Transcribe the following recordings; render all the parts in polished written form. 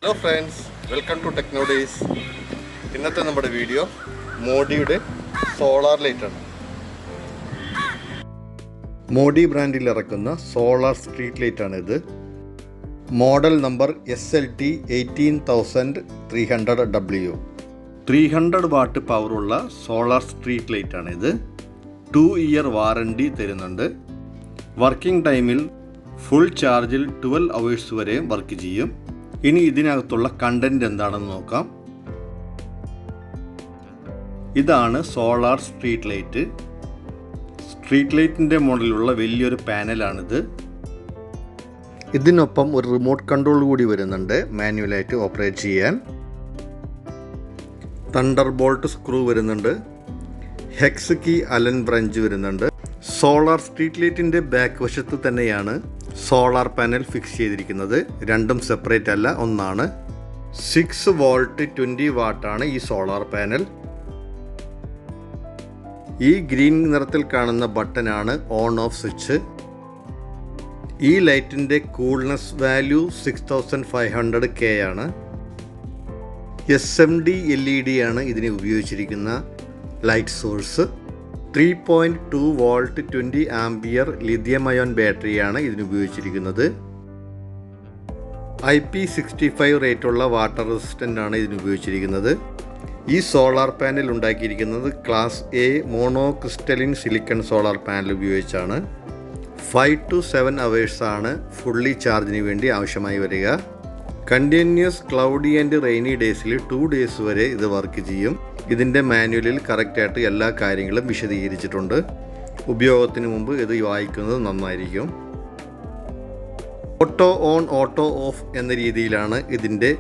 Hello friends, welcome to TECHNOWDAYS. ഇന്നത്തെ നമ്മുടെ video മോഡിയുടെ സോളാർ ലൈറ്റ് ആണ്. മോഡി ബ്രാൻഡിൽ ഇറക്കുന്ന സോളാർ സ്ട്രീറ്റ് ലൈറ്റ് ആണ് ഇത്. Model number SLT 18300W. 300 watt പവറുള്ള സോളാർ സ്ട്രീറ്റ് ലൈറ്റ് ആണ് ഇത്. 2 ഇയർ വാറണ്ടി തരുന്നുണ്ട്. വർക്കിംഗ് ടൈമിൽ ഫുൾ ചാർജിൽ 12 അവേഴ്സ് വരെ വർക്ക് ചെയ്യും. ഇനി ഇതിനകത്തുള്ള കണ്ടന്റ് എന്താണെന്ന് നോക്കാം. ഇതാണ് സോളാർ സ്ട്രീറ്റ് ലൈറ്റ്. സ്ട്രീറ്റ് ലൈറ്റിൻ്റെ മോഡലുള്ള വലിയൊരു പാനലാണിത്. ഇതിനൊപ്പം ഒരു റിമോട്ട് കൺട്രോൾ കൂടി വരുന്നുണ്ട് മാനുവലായിട്ട് ഓപ്പറേറ്റ് ചെയ്യാൻ. തണ്ടർ ബോൾട്ട് സ്ക്രൂ വരുന്നുണ്ട്. ഹെക്സ് കീ അലൻ ബ്രഞ്ച് വരുന്നുണ്ട്. സോളാർ സ്ട്രീറ്റ് ലൈറ്റിൻ്റെ ബാക്ക് വശത്ത് തന്നെയാണ് സോളാർ പാനൽ ഫിക്സ് ചെയ്തിരിക്കുന്നത്. രണ്ടും സെപ്പറേറ്റ് അല്ല, ഒന്നാണ്. 6 വോൾട്ട് 20 വാട്ടാണ് ഈ സോളാർ പാനൽ. ഈ ഗ്രീൻ നിറത്തിൽ കാണുന്ന ബട്ടനാണ് ഓൺ ഓഫ് സ്വിച്ച്. ഈ ലൈറ്റിൻ്റെ കൂൾനെസ് വാല്യൂ 6500K ആണ്. SMD LED ആണ് ഇതിന് ഉപയോഗിച്ചിരിക്കുന്ന light source. 3.2 volt 20 ampere lithium ion ബാറ്ററിയാണ് ഇതിന് ഉപയോഗിച്ചിരിക്കുന്നത്. IP65 റേറ്റുള്ള വാട്ടർ റെസിസ്റ്റൻ്റ് ആണ് ഇതിന് ഉപയോഗിച്ചിരിക്കുന്നത്. ഈ സോളാർ പാനൽ ഉണ്ടാക്കിയിരിക്കുന്നത് class A mono crystalline silicon solar panel ഉപയോഗിച്ചാണ്. 5 to 7 അവേഴ്സ് ആണ് ഫുള്ളി ചാർജിന് വേണ്ടി ആവശ്യമായി വരിക. കണ്ടിന്യൂസ് ക്ലൗഡി ആൻഡ് റെയിനി ഡേയ്സിൽ 2 ഡേയ്സ് വരെ ഇത് വർക്ക് ചെയ്യും. ഇതിൻ്റെ മാനുവലിൽ കറക്റ്റായിട്ട് എല്ലാ കാര്യങ്ങളും വിശദീകരിച്ചിട്ടുണ്ട്. ഉപയോഗത്തിന് മുമ്പ് ഇത് വായിക്കുന്നത് നന്നായിരിക്കും. ഓട്ടോ ഓൺ ഓട്ടോ ഓഫ് എന്ന രീതിയിലാണ് ഇതിൻ്റെ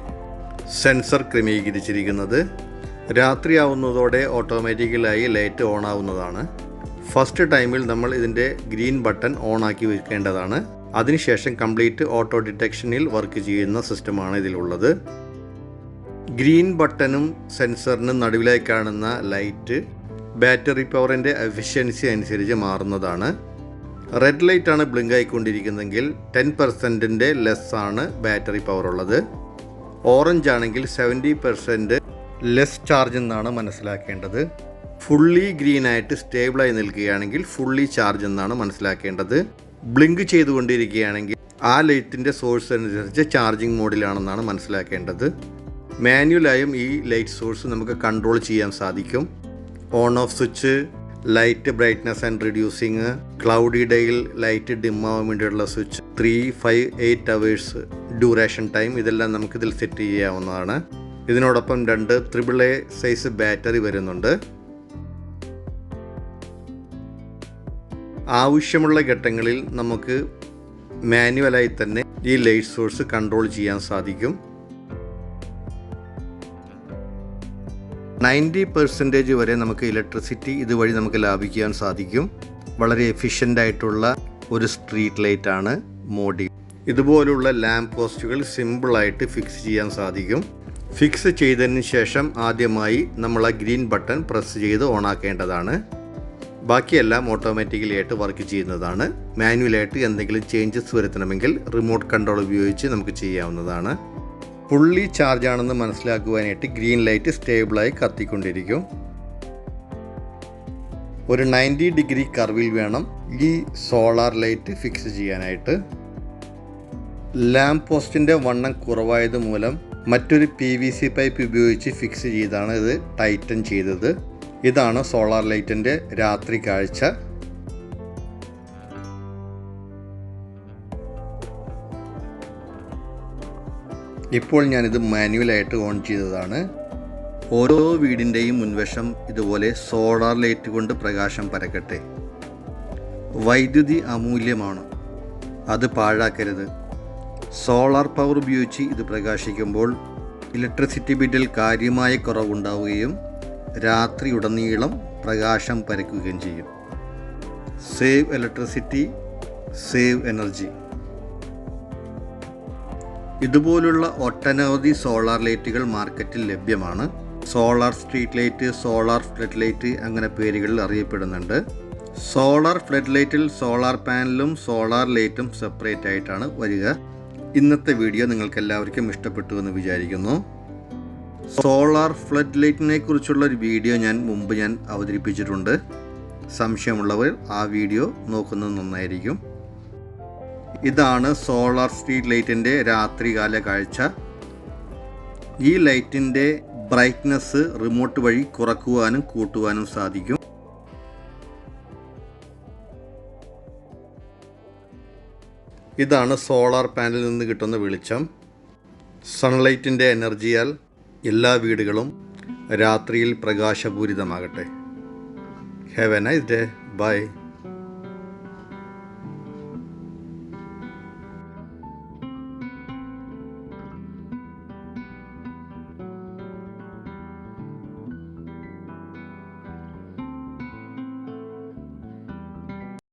സെൻസർ ക്രമീകരിച്ചിരിക്കുന്നത്. രാത്രിയാവുന്നതോടെ ഓട്ടോമാറ്റിക്കലായി ലൈറ്റ് ഓൺ ആവുന്നതാണ്. ഫസ്റ്റ് ടൈമിൽ നമ്മൾ ഇതിൻ്റെ ഗ്രീൻ ബട്ടൺ ഓൺ ആക്കി വെക്കേണ്ടതാണ്. അതിനുശേഷം കംപ്ലീറ്റ് ഓട്ടോ ഡിറ്റക്ഷനിൽ വർക്ക് ചെയ്യുന്ന സിസ്റ്റമാണ് ഇതിലുള്ളത്. ഗ്രീൻ ബട്ടണും സെൻസറിനും നടുവിലായി കാണുന്ന ലൈറ്റ് ബാറ്ററി പവറിൻ്റെ എഫിഷ്യൻസി അനുസരിച്ച് മാറുന്നതാണ്. റെഡ് ലൈറ്റാണ് ബ്ലിങ്ക് ആയിക്കൊണ്ടിരിക്കുന്നതെങ്കിൽ 10% ലെസ് ആണ് ബാറ്ററി പവർ ഉള്ളത്. ഓറഞ്ച് ആണെങ്കിൽ 70% ലെസ് ചാർജ് എന്നാണ് മനസ്സിലാക്കേണ്ടത്. ഫുള്ളി ഗ്രീൻ ആയിട്ട് സ്റ്റേബിളായി നിൽക്കുകയാണെങ്കിൽ ഫുള്ളി ചാർജ് എന്നാണ് മനസ്സിലാക്കേണ്ടത്. ബ്ലിങ്ക് ചെയ്തുകൊണ്ടിരിക്കുകയാണെങ്കിൽ ആ ലൈറ്റിൻ്റെ സോഴ്സ് അനുസരിച്ച് ചാർജിങ് മോഡിലാണെന്നാണ് മനസ്സിലാക്കേണ്ടത്. മാനുവലായും ഈ ലൈറ്റ് സോഴ്സ് നമുക്ക് കൺട്രോൾ ചെയ്യാൻ സാധിക്കും. On off switch, light brightness and reducing, cloudy ഡേയിൽ ലൈറ്റ് ഡിം ആവാൻ വേണ്ടിയുള്ള സ്വിച്ച്, 3, 5, 8 അവേഴ്സ് ഡ്യൂറേഷൻ ടൈം, ഇതെല്ലാം നമുക്കിതിൽ സെറ്റ് ചെയ്യാവുന്നതാണ്. ഇതിനോടൊപ്പം 2 AAA സൈസ് ബാറ്ററി വരുന്നുണ്ട്. ആവശ്യമുള്ള ഘട്ടങ്ങളിൽ നമുക്ക് മാനുവലായി തന്നെ ഈ ലൈറ്റ് സോഴ്സ് കൺട്രോൾ ചെയ്യാൻ സാധിക്കും. 90% വരെ നമുക്ക് ഇലക്ട്രിസിറ്റി ഇതുവഴി നമുക്ക് ലാഭിക്കാൻ സാധിക്കും. വളരെ എഫിഷ്യൻ്റ് ആയിട്ടുള്ള ഒരു സ്ട്രീറ്റ് ലൈറ്റ് ആണ് മോഡി. ഇതുപോലുള്ള ലാമ്പ് പോസ്റ്റുകൾ സിമ്പിളായിട്ട് ഫിക്സ് ചെയ്യാൻ സാധിക്കും. ഫിക്സ് ചെയ്തതിന് ശേഷം ആദ്യമായി നമ്മൾ ആ ഗ്രീൻ ബട്ടൺ പ്രസ് ചെയ്ത് ഓണാക്കേണ്ടതാണ്. ബാക്കിയെല്ലാം ഓട്ടോമാറ്റിക്കലി ആയിട്ട് വർക്ക് ചെയ്യുന്നതാണ്. മാനുവലായിട്ട് എന്തെങ്കിലും ചേഞ്ചസ് വരുത്തണമെങ്കിൽ റിമോട്ട് കൺട്രോൾ ഉപയോഗിച്ച് നമുക്ക് ചെയ്യാവുന്നതാണ്. ഫുള്ളി ചാർജ് ആണെന്ന് മനസ്സിലാക്കുവാനായിട്ട് ഗ്രീൻ ലൈറ്റ് സ്റ്റേബിളായി കത്തിക്കൊണ്ടിരിക്കും. ഒരു 90 ഡിഗ്രി കർവിൽ വേണം ഈ സോളാർ ലൈറ്റ് ഫിക്സ് ചെയ്യാനായിട്ട്. ലാമ്പ് പോസ്റ്റിൻ്റെ വണ്ണം കുറവായത് മൂലം മറ്റൊരു PVC പൈപ്പ് ഉപയോഗിച്ച് ഫിക്സ് ചെയ്താണ് ഇത് ടൈറ്റൻ ചെയ്തത്. ഇതാണ് സോളാർ ലൈറ്റിൻ്റെ രാത്രി കാഴ്ച. ഇപ്പോൾ ഞാനിത് മാനുവലായിട്ട് ഓൺ ചെയ്തതാണ്. ഓരോ വീടിൻ്റെയും മുൻവശം ഇതുപോലെ സോളാർ ലൈറ്റ് കൊണ്ട് പ്രകാശം പരക്കട്ടെ. വൈദ്യുതി അമൂല്യമാണ്, അത് പാഴാക്കരുത്. സോളാർ പവർ ഉപയോഗിച്ച് ഇത് പ്രകാശിക്കുമ്പോൾ ഇലക്ട്രിസിറ്റി ബില്ലിൽ കാര്യമായ കുറവുണ്ടാവുകയും രാത്രിയുടനീളം പ്രകാശം പരക്കുകയും ചെയ്യും. Save electricity, save energy. ഇതുപോലുള്ള ഒട്ടനവധി സോളാർ ലൈറ്റുകൾ മാർക്കറ്റിൽ ലഭ്യമാണ്. Solar street light, solar flood light അങ്ങനെ പേരുകളിൽ അറിയപ്പെടുന്നുണ്ട്. സോളാർ ഫ്ലഡ് ലൈറ്റിൽ സോളാർ പാനലും സോളാർ ലൈറ്റും സെപ്പറേറ്റ് ആയിട്ടാണ് വരിക. ഇന്നത്തെ വീഡിയോ നിങ്ങൾക്ക് എല്ലാവർക്കും ഇഷ്ടപ്പെട്ടു എന്ന് വിചാരിക്കുന്നു. സോളാർ ഫ്ലഡ് ലൈറ്റിനെ കുറിച്ചുള്ള ഒരു വീഡിയോ മുമ്പ് ഞാൻ അവതരിപ്പിച്ചിട്ടുണ്ട്. സംശയമുള്ളവർ ആ വീഡിയോ നോക്കുന്നത് നന്നായിരിക്കും. ഇതാണ് സോളാർ സ്ട്രീറ്റ് ലൈറ്റിൻ്റെ രാത്രികാല കാഴ്ച. ഈ ലൈറ്റിൻ്റെ ബ്രൈറ്റ്നസ് റിമോട്ട് വഴി കുറക്കുവാനും കൂട്ടുവാനും സാധിക്കും. ഇതാണ് സോളാർ പാനലിൽ നിന്ന് കിട്ടുന്ന വെളിച്ചം. സൺലൈറ്റിൻ്റെ എനർജിയാൽ എല്ലാ വീടുകളും രാത്രിയിൽ പ്രകാശപൂരിതമാകട്ടെ. Have a nice day. By.